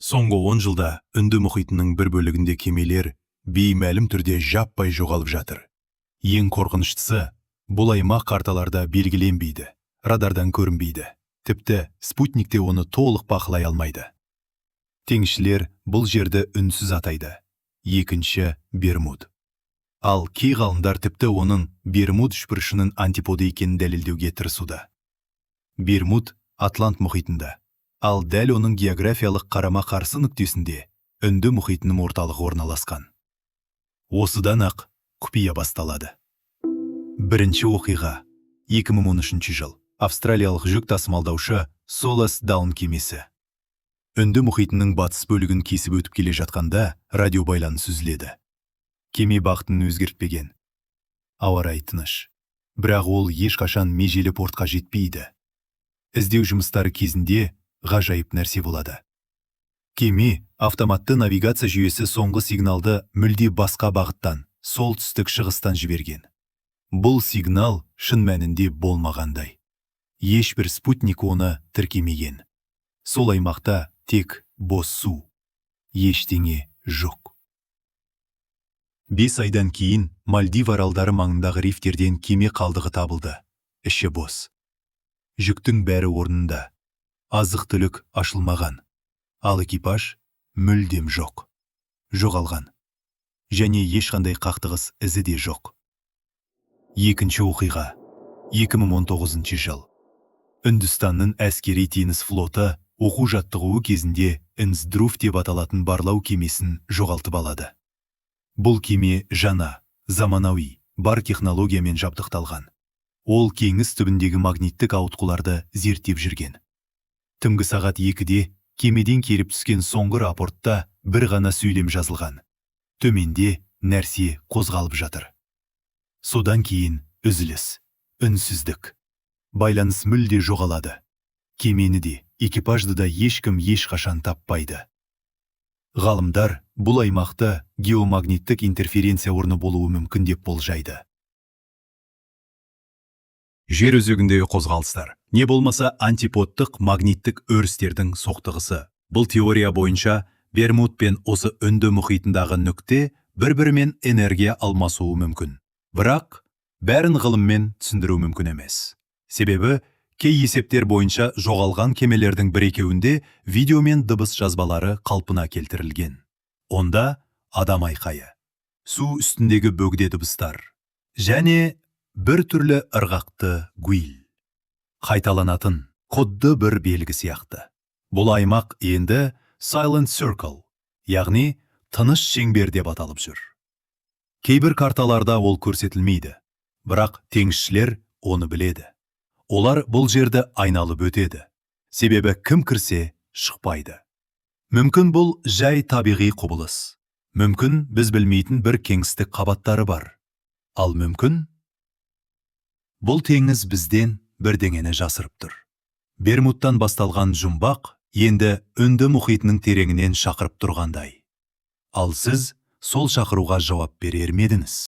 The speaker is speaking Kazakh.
Соңғы 10 жылда Үнді мұхитының бір бөлігінде кемелер беймәлім түрде жаппай жоғалып жатыр. Ең қорқыныштысы, бұл аймақ карталарда белгіленбейді, радардан көрінбейді. Тіпті спутникте оны толық бақылай алмайды. Теңізшілер бұл жерді үнсіз атайды. Екінші Бермуд. Ал кей ғалымдар тіпті оның Бермуд үшбұрышының антиподы екенін дәлелдеуге тырысуда. Бермуд Атлант мұхитында, ал дәл оның географиялық қарама-қарсы нүктесінде Үнді мұхитының орталығы орналасқан. Осыдан ақ құпия басталады. Бірінші оқиға 2013 жыл. Австралиялық жүк тасымалдаушы Солас Даун кемесі. Үнді мұхитының батыс бөлігін кесіп өтіп келе жатқанда радиобайланыс үзіледі. Кеме бағытын өзгертпеген. Ауа райы тыныш. Бірақ ол ешқашан межелі портқа жетпейді. Іздеу жұмыстары кезінде ғажайып нәрсе болады. Кеме автоматты навигация жүйесі соңғы сигналды мүлде басқа бағыттан, солтүстік шығыстан жіберген. Бұл сигнал шын мәнінде болмағандай. Ешбір спутник оны тіркемеген. Сол аймақта тек бос су. Ештеңе жоқ. 5 айдан кейін Мальдив аралдары маңындағы рифтерден кеме қалдығы табылды. Іші бос. Жүктің бәрі орнында. Азық-түлік ашылмаған. Ал экипаж мүлдем жоқ. Жоғалған. Және ешқандай қақтығыс ізі де жоқ. Екінші оқиға 2019 жыл. Үндістанның әскери теңіз флоты оқу жаттығуы кезінде Инсдруф деп аталатын барлау кемесін жоғалтып алады. Бұл кеме жаңа, заманауи, бар технологиямен жабдықталған. Ол теңіз түбіндегі магниттік ауытқуларды зерттеп жүрген. Түнгі сағат 2-де кемеден келіп түскен соңғы рапортта бір ғана сөйлем жазылған. Төменде нәрсе қозғалып жатыр. Содан кейін үзіліс, үнсіздік. Байланыс мүлде жоғалады. Кемені де, экипажды да ешкім ешқашан таппайды. Ғалымдар бұл аймақта геомагниттік интерференция орны болуы мүмкін деп болжайды. Жер өзегіндегі қозғалыстар. Не болмаса антиподтық магниттік өрістердің соқтығысы. Бұл теория бойынша Бермуд пен осы Үнді мұхитындағы нүкте бір-бірімен энергия алмасуы мүмкін. Бірақ бәрін ғылыммен түсіндіру мүмкін емес. Себебі кей есептер бойынша жоғалған кемелердің бір-екеуінде видео мен дыбыс жазбалары қалпына келтірілген. Онда адам айқайы, су үстіндегі бөгде дыбыстар және бір түрлі ырғақты гуил. Қайталанатын құдды бір белгі сияқты. Бұл аймақ енді Silent Circle, яғни тыныш шеңбер деп аталып жүр. Кейбір карталарда ол көрсетілмейді, бірақ теңізшілер оны біледі. Олар бұл жерді айналып өтеді. Себебі кім кірсе шықпайды. Мүмкін бұл жай табиғи құбылыс. Мүмкін біз білмейтін бір кеңістік қабаттары бар. Ал мүмкін бұл теңіз бізден бірдеңені жасырып тұр. Бермудтан басталған жұмбақ енді Үнді мұхитының тереңінен шақырып тұрғандай. Ал сіз сол шақыруға жауап берер ме едіңіз?